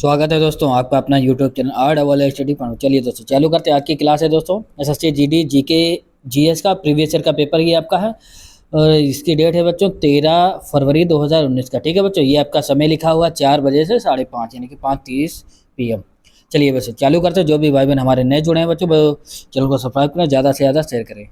स्वागत है दोस्तों आपका अपना YouTube channel are double study पढ़ो। चलिए दोस्तों चालू करते हैं आज की क्लास है दोस्तों एसएससी जीडी जीके जीएस का प्रीवियस ईयर का पेपर ये आपका है। और इसकी डेट है बच्चों 13 फरवरी 2019 का। ठीक है बच्चों, ये आपका समय लिखा हुआ 4 बजे से 5:30 यानी कि 5:30 PM। चलिए बच्चों चालू करते हैं। जो भी भाई बहन हमारे नए जुड़े हैं बच्चों वो चैनल को सब्सक्राइब करें, ज़्यादा से ज़्यादा शेयर करें।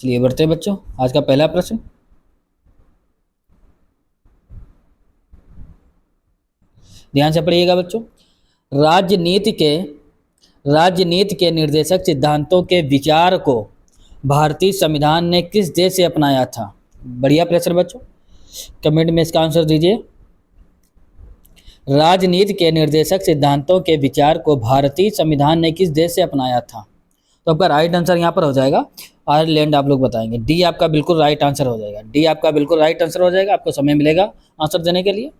चलिए बढ़ते हैं बच्चों। आज का पहला प्रश्न, ध्यान से पढ़िएगा बच्चों। राजनीति के राजनीति के निर्देशक सिद्धांतों के विचार को भारतीय संविधान ने किस देश से अपनाया था? बढ़िया प्रश्न बच्चों, कमेंट में इसका आंसर दीजिए। राजनीति के निर्देशक सिद्धांतों के विचार को भारतीय संविधान ने किस देश से अपनाया था? तो आपका राइट आंसर यहाँ पर हो जाएगा आयरलैंड। आप लोग बताएंगे। डी आपका बिल्कुल राइट आंसर हो जाएगा। डी आपका बिल्कुल राइट आंसर हो जाएगा। आपको समय मिलेगा आंसर देने के लिए।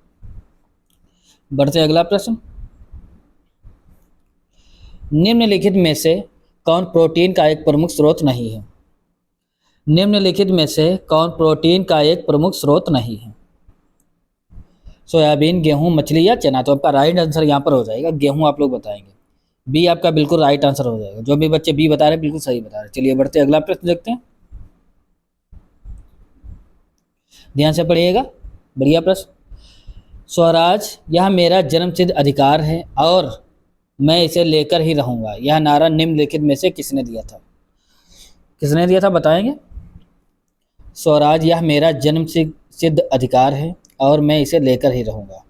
बढ़ते अगला प्रश्न, निम्नलिखित में से कौन प्रोटीन का एक प्रमुख स्रोत नहीं है? निम्नलिखित में से कौन प्रोटीन का एक प्रमुख स्रोत नहीं है? सोयाबीन, गेहूं, मछली या चना? तो आपका राइट आंसर यहाँ पर हो जाएगा गेहूं। आप लोग बताएंगे। बी आपका बिल्कुल राइट आंसर हो जाएगा। जो भी बच्चे बी बता रहे हैं बिल्कुल सही बता रहे हैं। चलिए बढ़ते अगला प्रश्न देखते हैं। ध्यान से पढ़िएगा, बढ़िया प्रश्न। स्वराज यह मेरा जन्मसिद्ध अधिकार है और मैं इसे लेकर ही रहूंगा, यह नारा निम्नलिखित में से किसने दिया था? किसने दिया था बताएंगे। स्वराज यह मेरा जन्म सिद्ध अधिकार है और मैं इसे लेकर ही रहूंगा।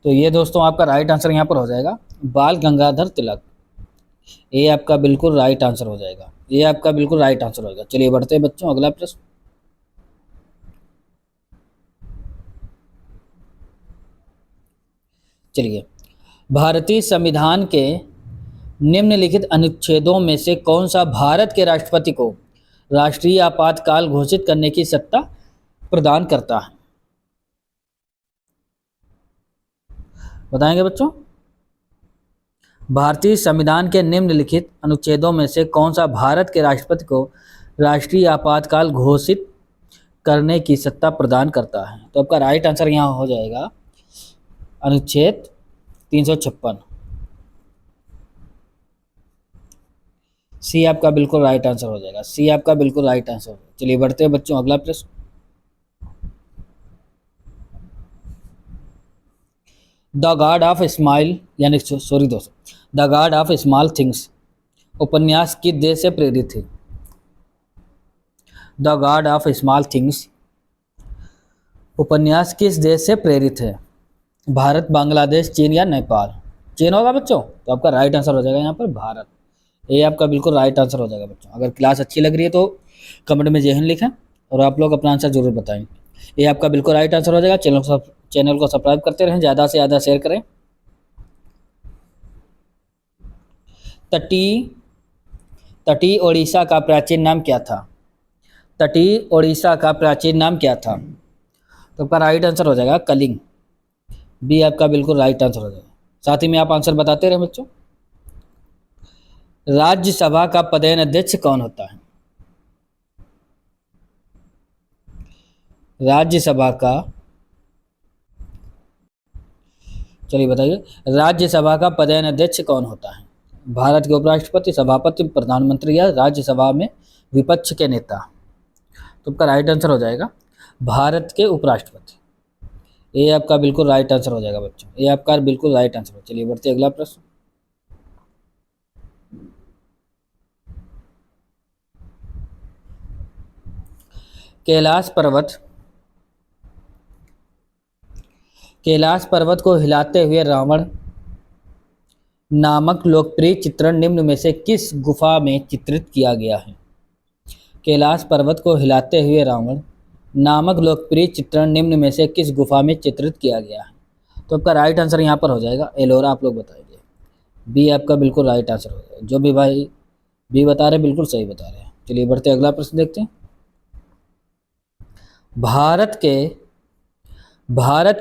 तो ये दोस्तों आपका राइट आंसर यहाँ पर हो जाएगा बाल गंगाधर तिलक। ये आपका बिल्कुल राइट आंसर हो जाएगा। ये आपका बिल्कुल राइट आंसर होगा। चलिए बढ़ते हैं बच्चों अगला प्रश्न। चलिए, भारतीय संविधान के निम्नलिखित अनुच्छेदों में से कौन सा भारत के राष्ट्रपति को राष्ट्रीय आपातकाल घोषित करने की सत्ता प्रदान करता है? बताएंगे बच्चों। भारतीय संविधान के निम्नलिखित अनुच्छेदों में से कौन सा भारत के राष्ट्रपति को राष्ट्रीय आपातकाल घोषित करने की सत्ता प्रदान करता है? तो आपका राइट आंसर यहाँ हो जाएगा अनुच्छेद 356। सी आपका बिल्कुल राइट आंसर हो जाएगा। सी आपका बिल्कुल राइट आंसर होगा। चलिए बढ़ते हैं बच्चों अगला प्रश्न। द गॉड ऑफ स्माइल यानी सॉरी दोस्तों, the God of small things उपन्यास किस देश से प्रेरित है? The God of small things उपन्यास किस देश से प्रेरित है? भारत, बांग्लादेश, चीन या नेपाल? चीन होगा बच्चों। तो आपका राइट आंसर हो जाएगा यहाँ पर भारत। ये आपका बिल्कुल राइट आंसर हो जाएगा बच्चों। अगर क्लास अच्छी लग रही है तो कमेंट में जय हिंद लिखें और आप लोग अपना आंसर जरूर बताएं। ये आपका बिल्कुल राइट आंसर हो जाएगा। चैनल को सब्सक्राइब करते रहें, ज़्यादा से ज़्यादा शेयर करें। तटीय ओडिशा का प्राचीन नाम क्या था? तटीय ओडिशा का प्राचीन नाम क्या था? तो आपका राइट आंसर हो जाएगा कलिंग। बी आपका बिल्कुल राइट आंसर हो जाएगा। साथ ही में आप आंसर बताते रहे बच्चों। राज्यसभा का पदेन अध्यक्ष कौन होता है? राज्यसभा का, चलिए बताइए, राज्यसभा का पदेन अध्यक्ष कौन होता है? भारत के उपराष्ट्रपति, सभापति, प्रधानमंत्री या राज्यसभा में विपक्ष के नेता? तो आपका राइट आंसर हो जाएगा भारत के उपराष्ट्रपति। ये आपका बिल्कुल राइट आंसर हो जाएगा बच्चों। ये आपका बिल्कुल राइट आंसर हो। चलिए बढ़ते अगला प्रश्न। कैलाश पर्वत को हिलाते हुए रावण नामक लोकप्रिय चित्रण निम्न में से किस गुफा में चित्रित किया गया है? कैलाश पर्वत को हिलाते हुए रावण नामक लोकप्रिय चित्रण निम्न में से किस गुफा में चित्रित किया गया है? तो आपका राइट आंसर यहाँ पर हो जाएगा एलोरा। आप लोग बताइए। बी आपका बिल्कुल राइट आंसर हो जाएगा। जो भी भाई बी बता रहे बिल्कुल सही बता रहे हैं। चलिए बढ़ते अगला प्रश्न देखते हैं। भारत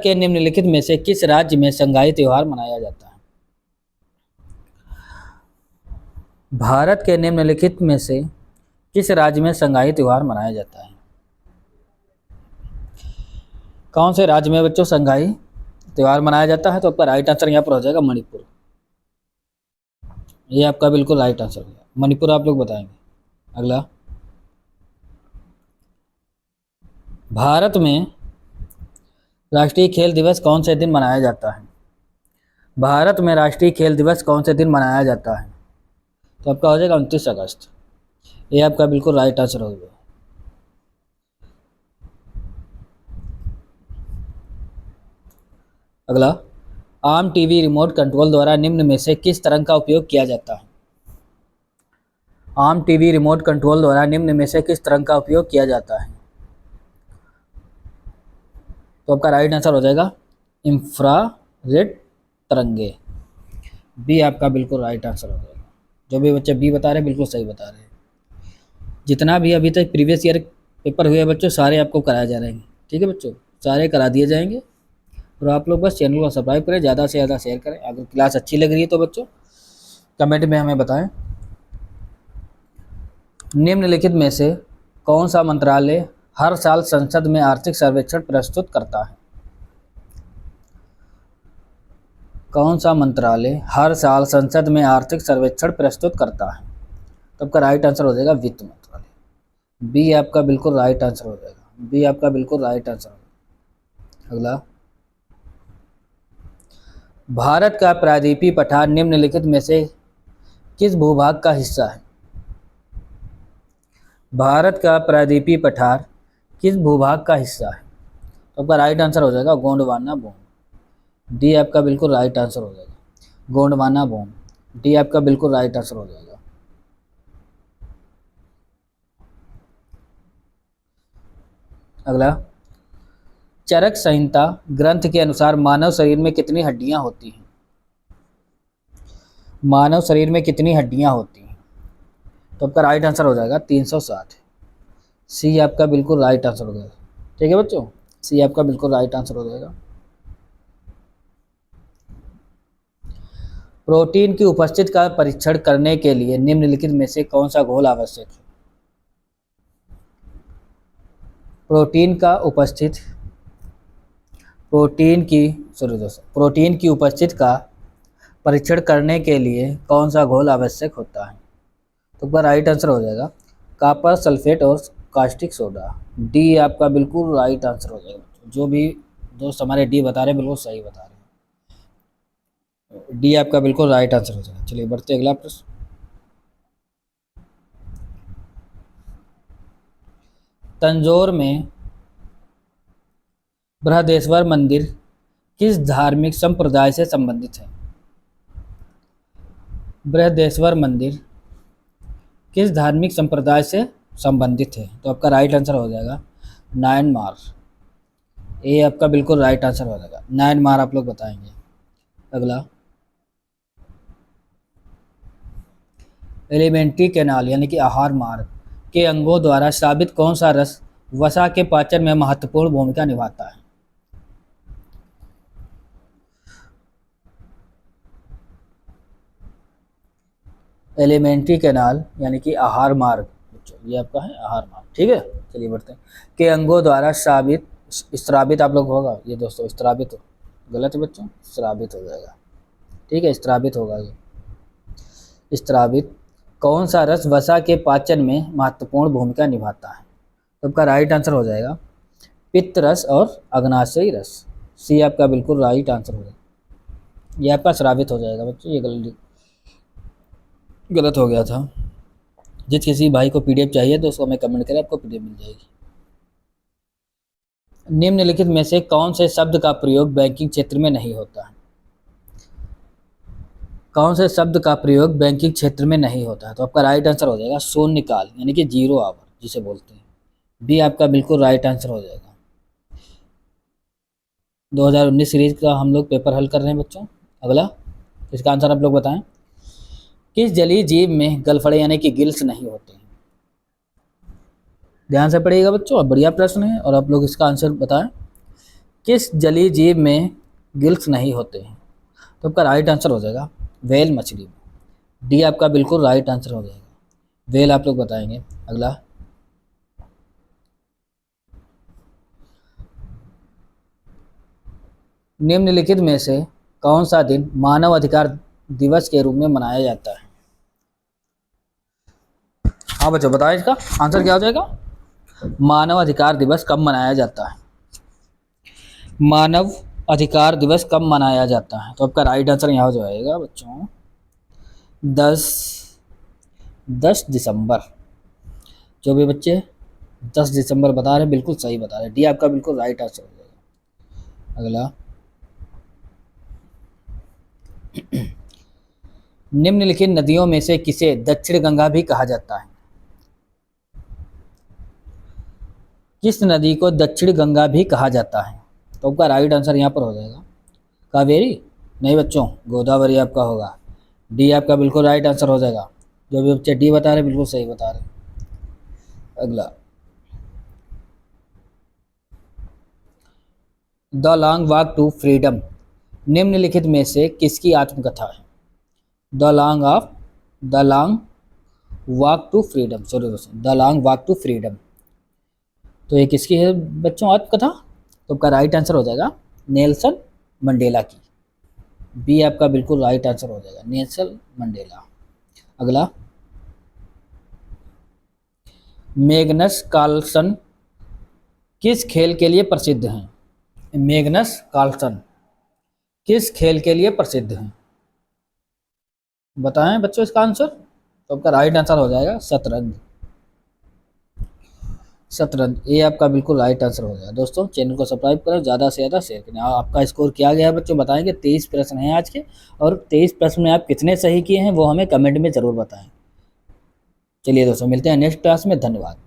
के निम्नलिखित में से किस राज्य में संगाई त्योहार मनाया जाता है? भारत के निम्नलिखित में से किस राज्य में संगाई त्योहार मनाया जाता है? कौन से राज्य में बच्चों संगाई त्यौहार मनाया जाता है, तो आपका राइट आंसर यहाँ पर हो जाएगा मणिपुर। ये आपका बिल्कुल राइट आंसर हो गया, मणिपुर आप लोग बताएंगे। अगला, भारत में राष्ट्रीय खेल दिवस कौन से दिन मनाया जाता है? भारत में राष्ट्रीय खेल दिवस कौन से दिन मनाया जाता है? तो आपका हो जाएगा 29 अगस्त। ये आपका बिल्कुल राइट आंसर हो गया। अगला, आम टीवी रिमोट कंट्रोल द्वारा निम्न में से किस तरंग का उपयोग किया जाता है? आम टीवी रिमोट कंट्रोल द्वारा निम्न में से किस तरंग का उपयोग किया जाता है? तो आपका राइट आंसर हो जाएगा इंफ्रारेड तरंगे। बी आपका बिल्कुल राइट आंसर हो जाएगा। जो भी बच्चे बी बता रहे हैं बिल्कुल सही बता रहे हैं। जितना भी अभी तक प्रीवियस ईयर पेपर हुए बच्चों सारे आपको कराए जा रहे हैं, ठीक है बच्चों, सारे करा दिए जाएंगे। और आप लोग बस चैनल को सब्सक्राइब करें, ज़्यादा से ज़्यादा शेयर करें। अगर क्लास अच्छी लग रही है तो बच्चों कमेंट में हमें बताएं। निम्नलिखित में से कौन सा मंत्रालय हर साल संसद में आर्थिक सर्वेक्षण प्रस्तुत करता है? कौन सा मंत्रालय हर साल संसद में आर्थिक सर्वेक्षण प्रस्तुत करता है? तो आपका राइट आंसर हो जाएगा वित्त मंत्रालय। बी आपका बिल्कुल राइट आंसर हो जाएगा। बी आपका बिल्कुल राइट आंसर हो जाएगा। अगला, भारत का प्रायद्वीपीय पठार निम्नलिखित में से किस भूभाग का हिस्सा है? भारत का प्रायद्वीपीय पठार किस भूभाग का हिस्सा है? तो आपका राइट आंसर हो जाएगा गोंडवाना भूमि। डी आपका बिल्कुल राइट आंसर हो जाएगा, गोंडवाना भूमि। डी आपका बिल्कुल राइट आंसर हो जाएगा। अगला, चरक संहिता ग्रंथ के अनुसार मानव शरीर में कितनी हड्डियां होती हैं? मानव शरीर में कितनी हड्डियां होती हैं? तो आपका राइट आंसर हो जाएगा 360। सी आपका बिल्कुल राइट आंसर हो जाएगा। ठीक है बच्चों, सी आपका बिल्कुल राइट आंसर हो जाएगा। प्रोटीन की उपस्थिति का परीक्षण करने के लिए निम्नलिखित में से कौन सा घोल आवश्यक है? प्रोटीन की उपस्थिति का परीक्षण करने के लिए कौन सा घोल आवश्यक होता है? तो आपका राइट आंसर हो जाएगा कॉपर सल्फेट और कास्टिक सोडा। डी आपका बिल्कुल राइट आंसर हो जाएगा। जो भी दोस्त हमारे डी बता रहे हैं बिल्कुल सही बता रहे हैं। डी आपका बिल्कुल राइट आंसर हो जाएगा। चलिए बढ़ते अगला प्रश्न। तंजौर में बृहदेश्वर मंदिर किस धार्मिक संप्रदाय से संबंधित है? बृहदेश्वर मंदिर किस धार्मिक संप्रदाय से संबंधित है? तो आपका राइट आंसर हो जाएगा म्यांमार। ये आपका बिल्कुल राइट आंसर हो जाएगा, म्यांमार आप लोग बताएंगे। अगला, एलिमेंट्री कैनाल यानी कि आहार मार्ग के अंगों द्वारा स्रावित कौन सा रस वसा के पाचन में महत्वपूर्ण भूमिका निभाता है? एलिमेंट्री कैनाल यानी कि आहार मार्ग, ये आपका है आहार मार्ग। ठीक है, चलिए बढ़ते हैं। के अंगों द्वारा स्रावित, स्रावित आप लोग होगा ये दोस्तों, स्रावित गलत है बच्चों, स्रावित हो जाएगा। ठीक है, स्रावित होगा ये। स्रावित कौन सा रस वसा के पाचन में महत्वपूर्ण भूमिका निभाता है? तो आपका राइट आंसर हो जाएगा पित्त रस और अग्नाशयी रस। सी आपका बिल्कुल राइट आंसर हो जाएगा। ये आपका स्रावित हो जाएगा बच्चों, ये गलत हो गया था। जिस किसी भाई को पीडीएफ चाहिए तो उसको हमें कमेंट करें, आपको पीडीएफ मिल जाएगी। निम्नलिखित में से कौन से शब्द का प्रयोग बैंकिंग क्षेत्र में नहीं होता है? कौन से शब्द का प्रयोग बैंकिंग क्षेत्र में नहीं होता है? तो आपका राइट आंसर हो जाएगा शून्यकाल यानी कि जीरो आवर जिसे बोलते हैं। बी आपका बिल्कुल राइट आंसर हो जाएगा। 2019 सीरीज का हम लोग पेपर हल कर रहे हैं बच्चों। अगला, इसका आंसर आप लोग बताएं। किस जलीय जीव में गलफड़े यानी कि गिल्स नहीं होते हैं? ध्यान से पढ़िएगा बच्चों, बढ़िया प्रश्न है और आप लोग इसका आंसर बताएं। किस जलीय जीव में गिल्स नहीं होते हैं? तो आपका राइट आंसर हो जाएगा व्हेल मछली में। डी आपका बिल्कुल राइट आंसर हो जाएगा, व्हेल आप लोग बताएंगे। अगला, निम्नलिखित में से कौन सा दिन मानव अधिकार दिवस के रूप में मनाया जाता है? हाँ बच्चों बताएं, इसका आंसर क्या हो जाएगा? मानव अधिकार दिवस कब मनाया जाता है? मानव अधिकार दिवस कब मनाया जाता है? तो आपका राइट आंसर यहाँ हो जाएगा बच्चों 10 दिसंबर। जो भी बच्चे 10 दिसंबर बता रहे हैं बिल्कुल सही बता रहे हैं, डी आपका बिल्कुल राइट आंसर हो जाएगा। अगला, निम्नलिखित नदियों में से किसे दक्षिण गंगा भी कहा जाता है? किस नदी को दक्षिण गंगा भी कहा जाता है? तो आपका राइट आंसर यहाँ पर हो जाएगा कावेरी। नहीं बच्चों, गोदावरी आपका होगा। डी आपका बिल्कुल राइट आंसर हो जाएगा। जो भी बच्चे डी बता रहे बिल्कुल सही बता रहे। अगला, the long walk to freedom निम्नलिखित में से किसकी आत्मकथा है? The long walk to freedom, sorry the long walk to freedom, तो ये किसकी है बच्चों आत्मकथा? तो आपका राइट आंसर हो जाएगा नेल्सन मंडेला की। बी आपका बिल्कुल राइट आंसर हो जाएगा, नेल्सन मंडेला। अगला, मैग्नस कार्लसन किस खेल के लिए प्रसिद्ध हैं? मैग्नस कार्लसन किस खेल के लिए प्रसिद्ध हैं? बताएं बच्चों इसका आंसर। तो आपका राइट आंसर हो जाएगा शतरंज। ये आपका बिल्कुल राइट आंसर हो जाएगा। दोस्तों चैनल को सब्सक्राइब करें, ज़्यादा से ज़्यादा शेयर करें। आपका स्कोर क्या गया है बच्चों बताएंगे। 23 प्रश्न हैं आज के, और 23 प्रश्न में आप कितने सही किए हैं वो हमें कमेंट में ज़रूर बताएं। चलिए दोस्तों मिलते हैं नेक्स्ट क्लास में, धन्यवाद।